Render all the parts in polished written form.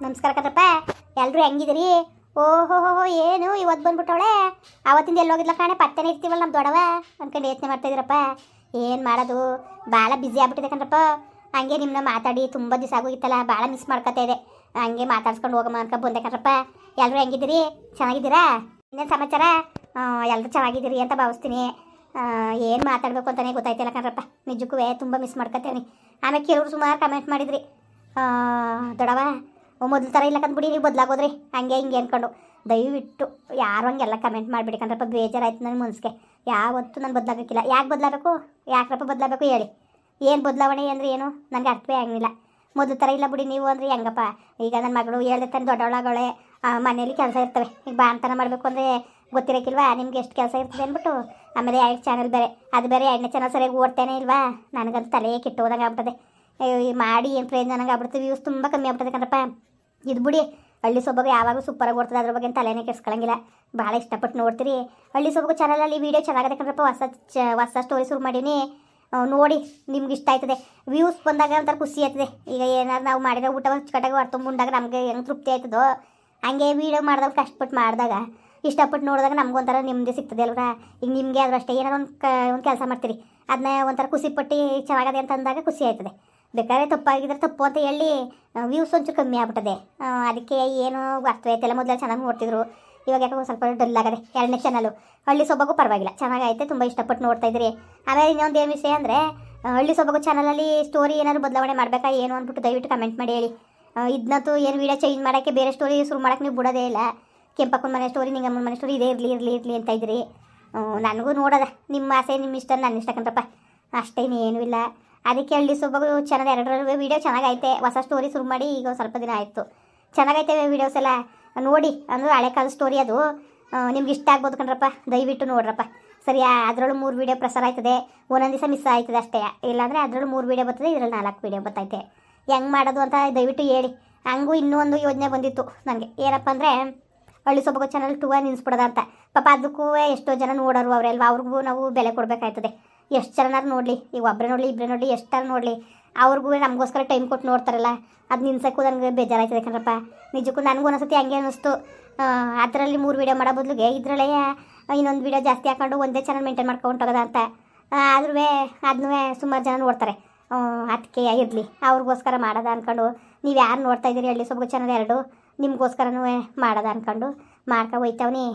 ನಮಸ್ಕಾರ ಕಣಪ್ಪ. ಎಲ್ಲರೂ ಹೆಂಗಿದ್ದೀರಿ? ಓಹೋ ಏನು ಇವತ್ತು ಬಂದ್ಬಿಟ್ಟವಳೆ. ಅವತ್ತಿಂದ ಎಲ್ಲೋಗಿದ್ಲ ಕಾಣೆ, ಪತ್ತೆನೇ ಇರ್ತೀವಲ್ಲ ನಮ್ಮ ದೊಡವ ಅಂದ್ಕೊಂಡು ಯೋಚನೆ ಮಾಡ್ತಾಯಿದ್ದೀರಪ್ಪ. ಏನು ಮಾಡೋದು, ಭಾಳ ಬ್ಯುಸಿ ಆಗ್ಬಿಟ್ಟಿದೆ ಕಣ್ರಪ್ಪ. ಹಂಗೆ ನಿಮ್ಮನ್ನ ಮಾತಾಡಿ ತುಂಬ ದಿವಸ ಆಗೋಗಿತ್ತಲ್ಲ, ಭಾಳ ಮಿಸ್ ಮಾಡ್ಕೊತಾ ಇದೆ. ಹಂಗೆ ಮಾತಾಡ್ಸ್ಕೊಂಡು ಹೋಗಮ್ಮ ಅನ್ಕೊಂಡು ಬಂದೆ ಕಣ್ರಪ್ಪ. ಎಲ್ಲರೂ ಹೆಂಗಿದ್ದೀರಿ? ಚೆನ್ನಾಗಿದ್ದೀರಾ? ಇನ್ನೇನು ಸಮಾಚಾರ? ಎಲ್ಲರೂ ಚೆನ್ನಾಗಿದ್ದೀರಿ ಅಂತ ಭಾವಿಸ್ತೀನಿ. ಏನು ಮಾತಾಡಬೇಕು ಅಂತಲೇ ಗೊತ್ತಾಯ್ತಿಲ್ಲ ಕಣ್ರಪ್ಪ. ನಿಜಕ್ಕೂ ತುಂಬ ಮಿಸ್ ಮಾಡ್ಕೊತೇವೆ. ಆಮೇಲೆ ಕೆಲವರು ಸುಮಾರು ಕಮೆಂಟ್ ಮಾಡಿದ್ರಿ, ದೊಡವ ಮೊದಲು ಥರ ಇಲ್ಲ ಕಂದ್ಬಿಡಿ, ನೀವು ಬದಲಾಗೋದ್ರಿ ಹಂಗೆ ಹಿಂಗೆ ಅಂದ್ಕೊಂಡು. ದಯವಿಟ್ಟು ಯಾರು ಹಂಗೆಲ್ಲ ಕಮೆಂಟ್ ಮಾಡಿಬಿಡಿ ಕಣ್ರಪ್ಪ. ಬೇಜಾರಾಯ್ತು ನನ್ನ ಮನಸ್ಸಿಗೆ. ಯಾವತ್ತೂ ನಾನು ಬದಲಾಗೋಕ್ಕಿಲ್ಲ. ಯಾಕೆ ಬದಲಾಗಬೇಕು? ಯಾಕ್ರಪ್ಪ ಬದಲಾಗಬೇಕು ಹೇಳಿ? ಏನು ಬದಲಾವಣೆ ಅಂದರೆ ಏನು ನನಗೆ ಅರ್ಥವೇ ಆಗಲಿಲ್ಲ. ಮೊದಲು ಥರ ಇಲ್ಲ ಬಿಡಿ ನೀವು ಅಂದರೆ ಹೆಂಗಪ್ಪ? ಈಗ ನನ್ನ ಮಗಳು ಹೇಳ್ದೆ ತಾನೆ, ದೊಡ್ಡವಳಗಳೇ ಮನೇಲಿ ಕೆಲಸ ಇರ್ತವೆ. ಈಗ ಬಾಣ್ತನ ಮಾಡಬೇಕು ಅಂದರೆ ಗೊತ್ತಿರೋಕ್ಕಿಲ್ವಾ ನಿಮ್ಗೆ ಎಷ್ಟು ಕೆಲಸ ಇರ್ತದೆ ಅಂದ್ಬಿಟ್ಟು. ಆಮೇಲೆ 2 ಚಾನಲ್ ಬೇರೆ, ಅದು ಬೇರೆ 2ನೇ ಚಾನಲ್ ಸರಿಯಾಗಿ ಓಡ್ತೇನೆ ಇಲ್ವಾ? ನನಗಂತೂ ತಲೆ ಕೆಟ್ಟು ಹೋದಂಗೆ ಆಗ್ಬಿಟ್ಟದೆ. ಮಾಡಿ ಏನು ಪ್ರಯೋಜನ ನನಗೆ ಆಗ್ಬಿಡ್ತದೆ. ವ್ಯೂಸ್ ತುಂಬ ಕಮ್ಮಿ ಆಗ್ಬಿಟ್ಟದೆ ಕಣಪ್ಪ. ಇದು ಬಿಡಿ, ಹಳ್ಳಿ ಸೊಬಗು ಯಾವಾಗೂ ಸೂಪರಾಗಿ ಓಡ್ತದೆ. ಅದ್ರ ಬಗ್ಗೆ ತಲೆನೇ ಕೆಡ್ಸ್ಕೊಳ್ಳಂಗಿಲ್ಲ. ಭಾಳ ಇಷ್ಟಪಟ್ಟು ನೋಡ್ತೀರಿ. ಹಳ್ಳಿ ಸೊಬಗು ಚಾನಲಲ್ಲಿ ವೀಡಿಯೋ ಚೆನ್ನಾಗಿದೆ ಕಣ್ರಪ್ಪ. ಹೊಸ ಸ್ಟೋರಿ ಶುರು ಮಾಡೀನಿ, ನೋಡಿ ನಿಮ್ಗೆ ಇಷ್ಟ ಆಯ್ತದೆ. ವ್ಯೂಸ್ ಬಂದಾಗ ಒಂಥರ ಖುಷಿ ಆಯ್ತದೆ. ಈಗ ಏನಾದ್ರು ನಾವು ಮಾಡಿರೋ ಊಟ ಅಚ್ಚುಕಟ್ಟಾಗಿ ಹೊರತುಂಬುಂಡಾಗ ನಮಗೆ ಹೆಂಗೆ ತೃಪ್ತಿ ಆಯ್ತದೋ ಹಂಗೆ ವೀಡಿಯೋ ಮಾಡಿದಾಗ ಕಷ್ಟಪಟ್ಟು ಮಾಡಿದಾಗ ಇಷ್ಟಪಟ್ಟು ನೋಡಿದಾಗ ನಮಗೊಂಥರ ನೆಮ್ಮದಿ ಸಿಗ್ತದೆ ಅಲ್ವಾ? ಈಗ ನಿಮಗೆ ಆದರೂ ಅಷ್ಟೇ, ಏನಾದ್ರು ಒಂದು ಕೆಲಸ ಮಾಡ್ತೀರಿ, ಅದನ್ನ ಒಂಥರ ಖುಷಿಪಟ್ಟು ಚೆನ್ನಾಗದೆ ಅಂತ ಅಂದಾಗ ಖುಷಿ ಆಯ್ತದೆ. ಬೇಕಾದ್ರೆ ತಪ್ಪಾಗಿದ್ರೆ ತಪ್ಪು ಅಂತ ಹೇಳಿ ವ್ಯೂಸ್ ಒಂಚೂರು ಕಮ್ಮಿ ಆಗ್ಬಿಟ್ಟದೆ. ಅದಕ್ಕೆ ಏನು ಅರ್ಥವಾಯ್ತಿಲ್ಲ. ಮೊದಲು ಚೆನ್ನಾಗಿ ನೋಡ್ತಿದ್ರು, ಇವಾಗ ಯಾಕೋ ಸ್ವಲ್ಪ ಡಲ್ ಆಗದೆ. 2ನೇ ಚಾನಲು ಹಳ್ಳಿ ಸೊಬಗು ಪರವಾಗಿಲ್ಲ, ಚೆನ್ನಾಗೈತೆ, ತುಂಬ ಇಷ್ಟಪಟ್ಟು ನೋಡ್ತಾ ಇದ್ದೀರಿ. ಆಮೇಲೆ ಇನ್ನೊಂದು ಏನು ವಿಷಯ ಅಂದರೆ, ಹಳ್ಳಿ ಸೊಬಗು ಚಾನಲಲ್ಲಿ ಸ್ಟೋರಿ ಏನಾದರೂ ಬದಲಾವಣೆ ಮಾಡಬೇಕಾ ಏನು ಅಂದ್ಬಿಟ್ಟು ದಯವಿಟ್ಟು ಕಮೆಂಟ್ ಮಾಡಿ ಹೇಳಿ. ಇದನ್ನಂತೂ ಏನು ವೀಡಿಯೋ ಚೇಂಜ್ ಮಾಡೋಕ್ಕೆ, ಬೇರೆ ಸ್ಟೋರಿ ಶುರು ಮಾಡೋಕ್ಕೆ ನೀವು ಬಿಡೋದೇ ಇಲ್ಲ. ಕೆಂಪಕ್ಕನ ಮನೆ ಸ್ಟೋರಿ, ನಿಂಗಮ್ಮನ ಮನೆ ಸ್ಟೋರಿ ಇದೇ ಇರಲಿ ಅಂತ ಇದ್ದೀರಿ. ನನಗೂ ನೋಡೋದ, ನಿಮ್ಮ ಆಸೆ ನಿಮ್ಮ ಇಷ್ಟ ನನ್ನ ಇಷ್ಟ ಕಣ್ರಪ್ಪ, ಅಷ್ಟೇ ಇನ್ನೇನೂ ಇಲ್ಲ. ಅದಕ್ಕೆ ಹಳ್ಳಿ ಸೊಬಗು ಚಾನಲ್ 2ರಲ್ಲೂ ವೀಡಿಯೋ ಚೆನ್ನಾಗೈತೆ. ಹೊಸ ಸ್ಟೋರಿ ಶುರು ಮಾಡಿ ಈಗ ಸ್ವಲ್ಪ ದಿನ ಆಯಿತು. ಚೆನ್ನಾಗೈತೆ ವೀಡಿಯೋಸ್ ಎಲ್ಲ ನೋಡಿ. ಅಂದರೆ ಹಳೆ ಕಾಲ ಸ್ಟೋರಿ ಅದು, ನಿಮ್ಗೆ ಇಷ್ಟ ಆಗ್ಬೋದು ಕಣ್ರಪ್ಪ. ದಯವಿಟ್ಟು ನೋಡ್ರಪ್ಪ ಸರಿಯಾ. ಅದರಲ್ಲೂ 3 ವೀಡಿಯೋ ಪ್ರಸಾರ ಆಯ್ತದೆ, ಒಂದೊಂದು ದಿವಸ ಮಿಸ್ ಆಯ್ತದೆ ಅಷ್ಟೇ. ಇಲ್ಲಾಂದರೆ ಅದರಲ್ಲೂ 3 ವೀಡಿಯೋ ಬರ್ತದೆ, ಇದರಲ್ಲಿ 4 ವೀಡಿಯೋ ಬರ್ತೈತೆ. ಹೆಂಗೆ ಮಾಡೋದು ಅಂತ ದಯವಿಟ್ಟು ಹೇಳಿ. ಹಂಗೂ ಇನ್ನೂ ಒಂದು ಯೋಜನೆ ಬಂದಿತ್ತು ನನಗೆ, ಏನಪ್ಪ ಅಂದರೆ ಹಳ್ಳಿ ಸೊಬಗು ಚಾನಲ್ 2 ನಿಲ್ಲಿಸ್ಬಿಡೋದ ಅಂತ. ಪಾಪ ಅದಕ್ಕೂ ಎಷ್ಟೋ ಜನ ನೋಡೋರು ಅವರೆಲ್ವ, ಅವ್ರಿಗೂ ನಾವು ಬೆಲೆ ಕೊಡಬೇಕಾಯ್ತದೆ. ಎಷ್ಟು ಜನರು ನೋಡಲಿ, ಈಗ ಒಬ್ಬರೇ ನೋಡಲಿ ಇಬ್ಬರೇ ನೋಡಲಿ ಎಷ್ಟಾರು ನೋಡಲಿ, ಅವ್ರಿಗೂ ನಮಗೋಸ್ಕರ ಟೈಮ್ ಕೊಟ್ಟು ನೋಡ್ತಾರಲ್ಲ, ಅದು ನಿಲ್ಸೋಕ್ಕೂ ನನಗೆ ಬೇಜಾರಾಯ್ತದೆ ಕಣ್ರಪ್ಪ. ನಿಜಕ್ಕೂ ನನಗೂ ಒಂದ್ಸತಿ ಹಂಗೆ ಅನ್ನಿಸ್ತು. ಅದರಲ್ಲಿ 3 ವೀಡಿಯೋ ಮಾಡೋ ಬದಲಿಗೆ ಇದರಲ್ಲೇ ಇನ್ನೊಂದು ವೀಡಿಯೋ ಜಾಸ್ತಿ ಹಾಕೊಂಡು ಒಂದೇ ಚಾನಲ್ ಮೇಂಟೈನ್ ಮಾಡ್ಕೊಂಡು ಹೋಗೋದ ಅಂತ. ಆದ್ರೂ ಅದನ್ನೂ ಸುಮಾರು ಜನ ನೋಡ್ತಾರೆ. ಅದಕ್ಕೆ ಇರಲಿ ಅವ್ರಿಗೋಸ್ಕರ ಮಾಡೋದ ಅಂದ್ಕೊಂಡು, ನೀವು ಯಾರು ನೋಡ್ತಾ ಇದ್ದೀರಿ ಹಳ್ಳಿ ಸೊಬಗು ಚಾನಲ್ 2 ನಿಮಗೋಸ್ಕರನೂ ಮಾಡೋದ ಅಂದ್ಕೊಂಡು ಹೋಯ್ತಾವನಿ.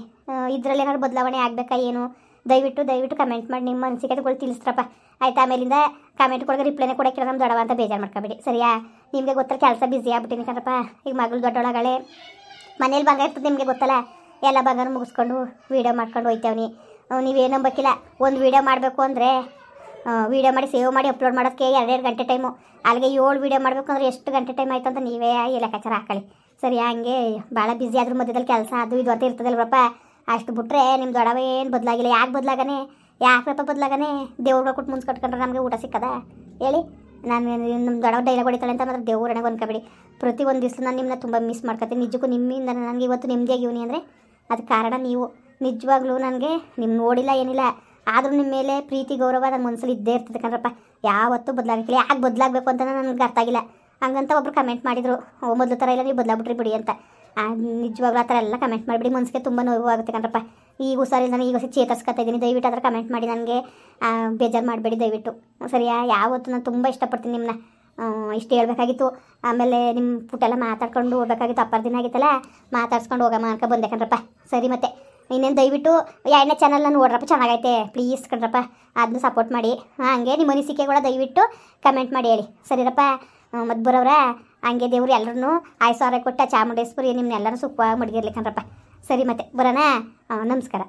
ಇದರಲ್ಲಿ ಏನಾದ್ರು ಬದಲಾವಣೆ ಆಗಬೇಕಾ ಏನು? ದಯವಿಟ್ಟು ಕಮೆಂಟ್ ಮಾಡಿ ನಿಮ್ಮ ಅನಿಸಿಕೆಗಳು ತಿಳಿಸ್ರಪ್ಪ ಆಯ್ತು. ಆಮೇಲಿಂದ ಕಮೆಂಟ್ಗಳಿಗೆ ರಿಪ್ಲೈನೇ ಕೊಡೋಕ್ಕಿಲ್ಲ ನಮ್ಮ ದೊಡ್ಡವ ಅಂತ ಬೇಜಾರು ಮಾಡ್ಕೊಬೇಡಿ ಸರಿಯಾ. ನಿಮಗೆ ಗೊತ್ತಲ್ಲ ಕೆಲಸ ಬ್ಯುಸಿ ಆಗ್ಬಿಟ್ಟಿನಿ ಕಣಪ್ಪ. ಈಗ ಮಗಳು ದೊಡ್ಡೊಳಗಳೆ ಮನೇಲಿ ಬಂಗಾರ ಇರ್ತದೆ, ನಿಮಗೆ ಗೊತ್ತಲ್ಲ. ಎಲ್ಲ ಬಂಗಾರ ಮುಗಿಸ್ಕೊಂಡು ವೀಡಿಯೋ ಮಾಡ್ಕೊಂಡು ಹೋಯ್ತಾವನಿ. ನೀವೇನು ನಂಬಕ್ಕಿಲ್ಲ, ಒಂದು ವೀಡಿಯೋ ಮಾಡಬೇಕು ಅಂದರೆ ವೀಡಿಯೋ ಮಾಡಿ ಸೇವ್ ಮಾಡಿ ಅಪ್ಲೋಡ್ ಮಾಡೋಕ್ಕೆ 2 ಗಂಟೆ ಟೈಮು. ಅಲ್ಲಿಗೆ 7 ವೀಡಿಯೋ ಮಾಡಬೇಕು ಅಂದರೆ ಎಷ್ಟು ಗಂಟೆ ಟೈಮ್ ಆಯಿತು ಅಂತ ನೀವೇ ಲೆಕ್ಕಾಚಾರ ಹಾಕೊಳ್ಳಿ ಸರಿಯಾ. ಹಂಗೆ ಭಾಳ ಬ್ಯುಸಿ ಆದ್ರೂ ಮಧ್ಯದಲ್ಲಿ ಕೆಲಸ ಅದು ಇದು ಅಂತ ಇರ್ತದಲ್ವಪ್ಪ. ಅಷ್ಟು ಬಿಟ್ರೆ ನಿಮ್ಮ ದೊಡವ ಏನು ಬದಲಾಗಿಲ್ಲ. ಯಾಕೆ ಯಾಕಪ್ಪ ಬದಲಾಗನೆ? ದೇವ್ರ ಕೊಟ್ಟು ಮುಂಚೆ ಕಟ್ಕೊಂಡ್ರೆ ನಮಗೆ ಊಟ ಸಿಕ್ಕದ ಹೇಳಿ? ನಾನು ನಮ್ಮ ದೊಡವ ಡೈಲಾಗ್ ಹೊಡಿತಾಳೆ ಅಂತ ಮಾತ್ರ ದೇವ್ರನೆಗೆ ಅನ್ಕೋಬೇಡಿ. ಪ್ರತಿ ಒಂದು ದಿವಸ ನಾನು ನಿಮ್ಮನ್ನ ತುಂಬ ಮಿಸ್ ಮಾಡ್ಕೊತೀನಿ. ನಿಜಕ್ಕೂ ನಿಮ್ಮಿಂದ ನನಗೆ ಇವತ್ತು ನೆಮ್ಮದಿಯಾಗಿವ್ನಿ ಅಂದರೆ ಅದಕ್ಕೆ ಕಾರಣ ನೀವು. ನಿಜವಾಗ್ಲೂ ನನಗೆ ನಿಮ್ಮ ನೋಡಿಲ್ಲ ಏನಿಲ್ಲ, ಆದರೂ ನಿಮ್ಮ ಮೇಲೆ ಪ್ರೀತಿ ಗೌರವ ನನ್ನ ಮನಸ್ಸಲ್ಲಿ ಇದ್ದೇ ಇರ್ತದೆ ಕಣ್ರಪ್ಪ. ಯಾವತ್ತೂ ಬದಲಾಗಕ್ಕಿಲ್ಲ. ಯಾಕೆ ಬದಲಾಗಬೇಕು ಅಂತ ನನಗೆ ಅರ್ಥ ಆಗಿಲ್ಲ. ಹಂಗಂತ ಒಬ್ರು ಕಮೆಂಟ್ ಮಾಡಿದರು, ಮೊದಲು ಥರ ಇಲ್ಲ ನೀವು ಬದಲಾಗ್ಬಿಟ್ರಿ ಬಿಡಿ ಅಂತ. ನಿಜವಾಗ್ಲೂ ಆ ಥರ ಎಲ್ಲ ಕಮೆಂಟ್ ಮಾಡಿಬಿಡಿ, ಮನಸ್ಸಿಗೆ ತುಂಬ ನೋವು ಆಗುತ್ತೆ ಕಣ್ರಪ್ಪ. ಈಗ ಹುಷಾರಿಲ್ಲ, ನಾನು ಈಗ ಚೇತರಿಸ್ಕೊತಾ ಇದ್ದೀನಿ. ದಯವಿಟ್ಟು ಅದರ ಕಮೆಂಟ್ ಮಾಡಿ ನನಗೆ ಬೇಜಾರು ಮಾಡಬೇಡಿ ದಯವಿಟ್ಟು ಸರಿಯಾ. ಯಾವತ್ತು ನಾನು ತುಂಬ ಇಷ್ಟಪಡ್ತೀನಿ ನಿಮ್ಮನ್ನ. ಇಷ್ಟು ಹೇಳ್ಬೇಕಾಗಿತ್ತು. ಆಮೇಲೆ ನಿಮ್ಮ ಪುಟ್ಟೆಲ್ಲ ಮಾತಾಡ್ಕೊಂಡು ಹೋಗ್ಬೇಕಾಗಿತ್ತು. ಅಪ್ಪರ ಆಗಿತ್ತಲ್ಲ, ಮಾತಾಡ್ಸ್ಕೊಂಡು ಹೋಗಮ್ಮ ಅನ್ಕೊ ಬಂದೆ ಕಣ್ರಪ್ಪ. ಸರಿ, ಮತ್ತೆ ಇನ್ನೇನು ದಯವಿಟ್ಟು 2ನೇ ಚಾನಲ್ನ ನೋಡ್ರಪ್ಪ, ಚೆನ್ನಾಗೈತೆ ಪ್ಲೀಸ್ ಕಣ್ರಪ್ಪ. ಅದನ್ನು ಸಪೋರ್ಟ್ ಮಾಡಿ. ಹಾಗೆ ನಿಮ್ಮ ಅನಿಸಿಕೆಗಳ ದಯವಿಟ್ಟು ಕಮೆಂಟ್ ಮಾಡಿ ಹೇಳಿ ಸರಿರಪ್ಪ. ಮತ್ತು ಬರೋವ್ರ ಹಂಗೆ ದೇವ್ರು ಎಲ್ಲರೂ ಆಯ್ಸು ಆರೋಗ್ಯ ಕೊಟ್ಟ ಚಾಮುಂಡೇಶ್ವರಿ ನಿಮ್ಮನ್ನೆಲ್ಲರೂ ಸುಖವಾಗಿ ಮಡಗಿರ್ಲಿ ಕಣ್ರಪ್ಪ. ಸರಿ, ಮತ್ತೆ ಬರೋಣ. ನಮಸ್ಕಾರ.